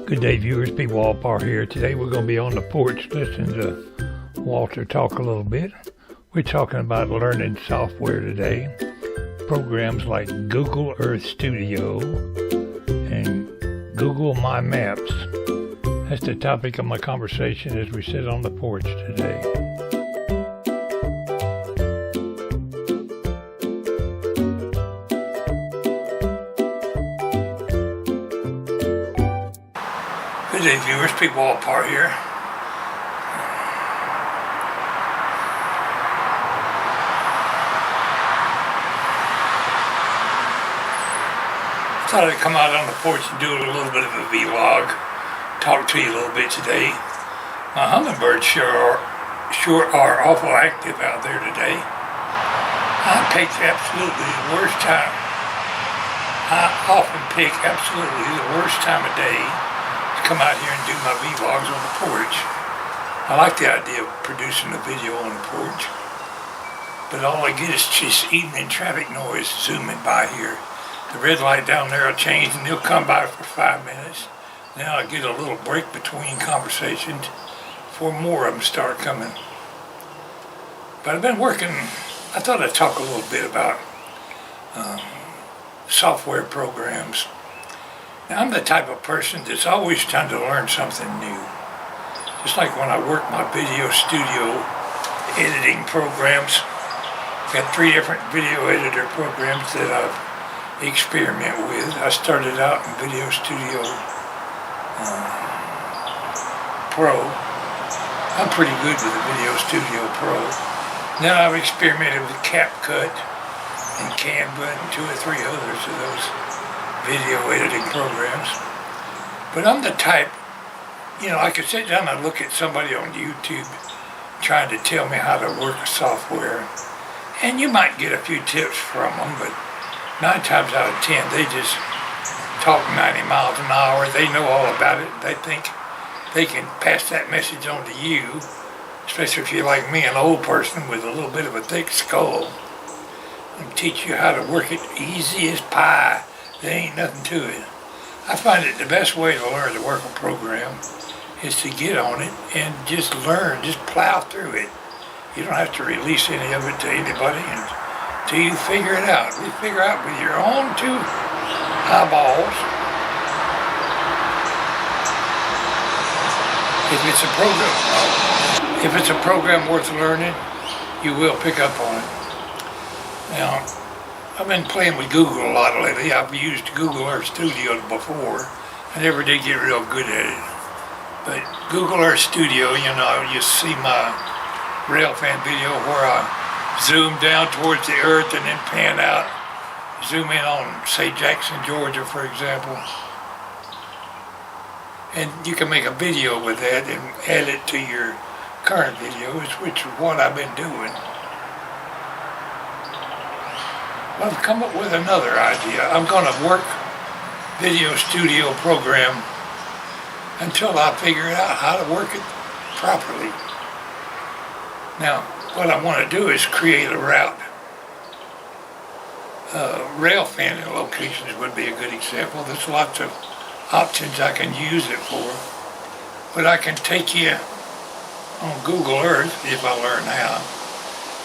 Good day, viewers. Pwalpar here. Today we're going to be on the porch listening to Walter talk a little bit. We're talking about learning software today. Programs like Google Earth Studio and Google My Maps. That's the topic of my conversation as we sit on the porch today. Good day, viewers. Pwalpar here. Thought I'd come out on the porch and do a little bit of a vlog. Talk to you a little bit today. My hummingbirds sure are awful active out there today. I picked absolutely the worst time. I often pick absolutely the worst time of day to come out here and do my vlogs on the porch. I like the idea of producing a video on the porch, but all I get is just evening traffic noise zooming by here. The red light down there will change and they'll come by for 5 minutes. Now I get a little break between conversations before more of them start coming. But I've been working, I thought I'd talk a little bit about software programs. Now I'm the type of person that's always trying to learn something new. Just like when I work my video studio editing programs. I've got 3 different video editor programs that I've experiment with. I started out in Video Studio Pro. I'm pretty good with the Video Studio Pro. Now I've experimented with CapCut and Canva and 2 or 3 others of those video editing programs. But I'm the type, I could sit down and look at somebody on YouTube trying to tell me how to work a software, and you might get a few tips from them, but 9 times out of 10, they just talk 90 miles an hour. They know all about it. They think they can pass that message on to you, especially if you're like me, an old person with a little bit of a thick skull, and teach you how to work it easy as pie. There ain't nothing to it. I find it the best way to learn to work a program is to get on it and just learn, just plow through it. You don't have to release any of it to anybody until you figure it out. You figure out with your own 2 eyeballs if it's a program worth learning, you will pick up on it. Now, I've been playing with Google a lot lately. I've used Google Earth Studio before. I never did get real good at it. But Google Earth Studio, you see my railfan video where I zoom down towards the earth and then pan out, zoom in on, say, Jackson, Georgia, for example. And you can make a video with that and add it to your current videos, which is what I've been doing. I've come up with another idea. I'm going to work Video Studio program until I figure out how to work it properly. Now, what I want to do is create a route. Rail fanning locations would be a good example. There's lots of options I can use it for. But I can take you on Google Earth, if I learn how,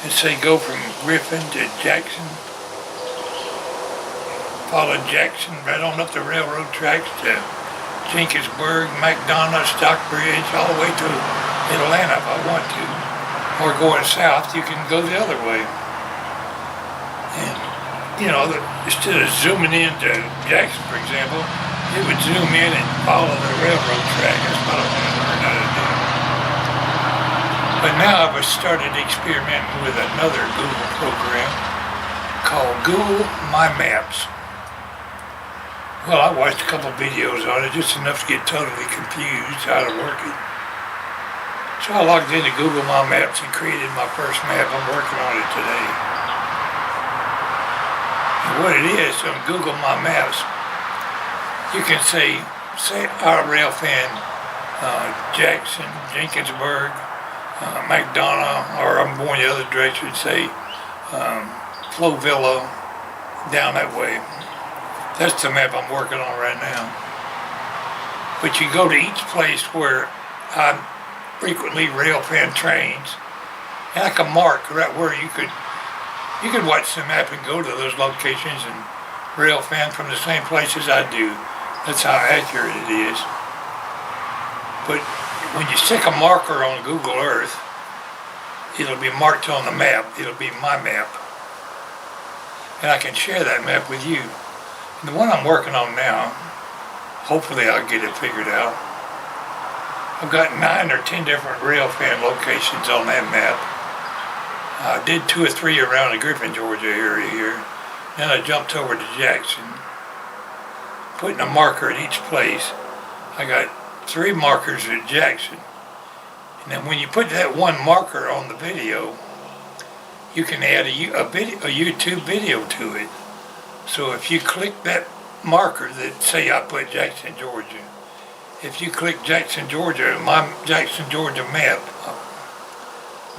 and say go from Griffin to Jackson, follow Jackson right on up the railroad tracks to Jenkinsburg, McDonough, Stockbridge, all the way to Atlanta if I want to. Or going south, you can go the other way. And, instead of zooming into Jackson, for example, it would zoom in and follow the railroad track. That's what I want to learn how to do. But now I've started experimenting with another Google program called Google My Maps. Well, I watched a couple videos on it, just enough to get totally confused how to work it. So I logged into Google My Maps and created my first map. I'm working on it today. And what it is, on Google My Maps, you can say our railfan, Jackson, Jenkinsburg, McDonough, or I'm going the other direction, say Flowvilla, down that way. That's the map I'm working on right now. But you go to each place where I frequently railfan trains, and I can mark right where you could watch the map and go to those locations and railfan from the same places I do. That's how accurate it is. But when you stick a marker on Google Earth, it'll be marked on the map. It'll be my map. And I can share that map with you. And the one I'm working on now, hopefully I'll get it figured out. I've got 9 or 10 different railfan locations on that map. I did 2 or 3 around the Griffin, Georgia area here. Then I jumped over to Jackson, putting a marker at each place. I got 3 markers at Jackson. And then when you put that one marker on the video, you can add a YouTube video to it. So if you click that marker that say I put Jackson, Georgia, if you click Jackson, Georgia, my Jackson, Georgia map,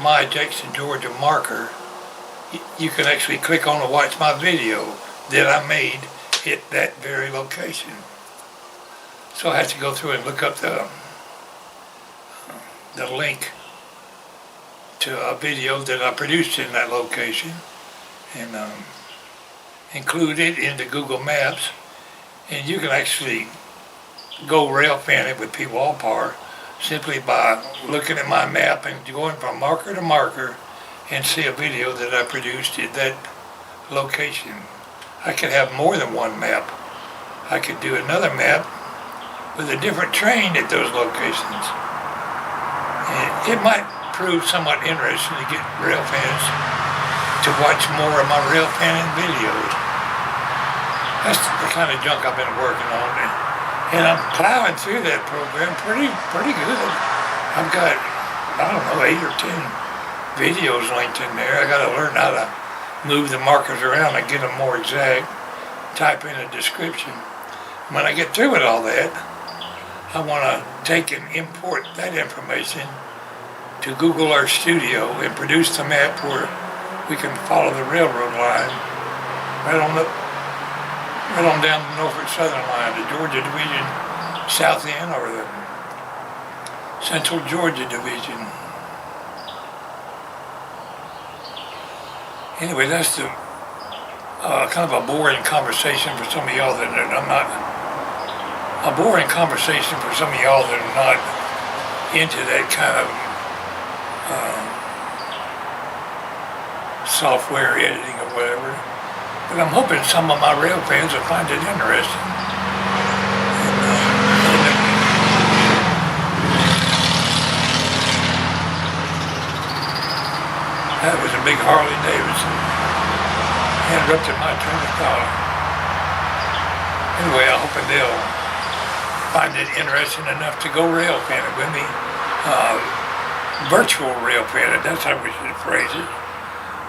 my Jackson, Georgia marker, you can actually click on to watch my video that I made at that very location. So I had to go through and look up the link to a video that I produced in that location and include it into Google Maps, and you can actually go railfan it with Pwalpar simply by looking at my map and going from marker to marker and see a video that I produced at that location. I could have more than one map. I could do another map with a different train at those locations. And it might prove somewhat interesting to get railfans to watch more of my railfanning videos. That's the kind of junk I've been working on. And I'm plowing through that program pretty good. I've got, I don't know, 8 or 10 videos linked in there. I got to learn how to move the markers around and get them more exact. Type in a description. When I get through with all that, I want to take and import that information to Google Earth Studio and produce the map where we can follow the railroad line right on down the Norfolk Southern line, the Georgia Division South End or the Central Georgia Division. Anyway, that's the kind of a boring conversation for some of y'all that I'm not. A boring conversation for some of y'all that are not into that kind of software editing or whatever. But I'm hoping some of my rail fans will find it interesting. That was a big Harley Davidson. Interrupted my train of thought. Anyway, I hope they'll find it interesting enough to go rail fanning with me. Virtual rail fanning, that's how we should phrase it.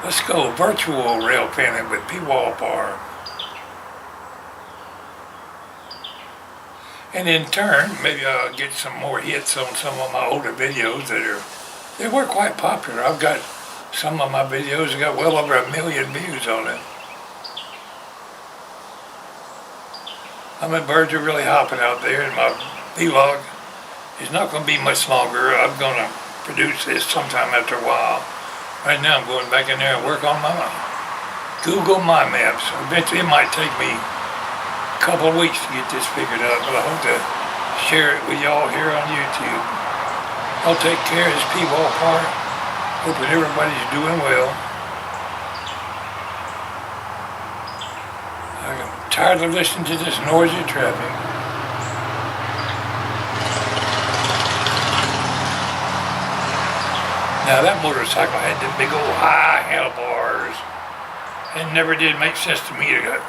Let's go virtual rail fanning with Pwalpar. And in turn, maybe I'll get some more hits on some of my older videos they were quite popular. I've got some of my videos that got well over 1 million views on it. I mean, birds are really hopping out there, and my vlog is not going to be much longer. I'm going to produce this sometime after a while. Right now I'm going back in there and work on my Google My Maps. Eventually it might take me a couple of weeks to get this figured out, but I hope to share it with y'all here on YouTube. I'll take care of this Pwalpar. Hoping everybody's doing well. I'm tired of listening to this noisy traffic. Now that motorcycle had the big old high handlebars. It never did make sense to me to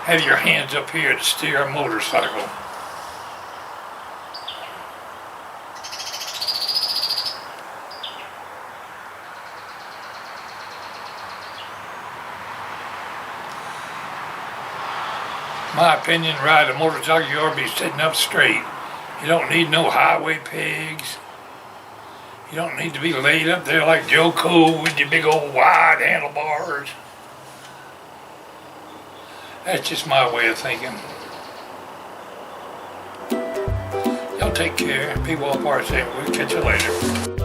have your hands up here to steer a motorcycle. My opinion, ride a motorcycle, you ought to be sitting up straight. You don't need no highway pegs. You don't need to be laid up there like Joe Cole with your big old wide handlebars. That's just my way of thinking. Y'all take care. Pwalpar saying we'll catch you later.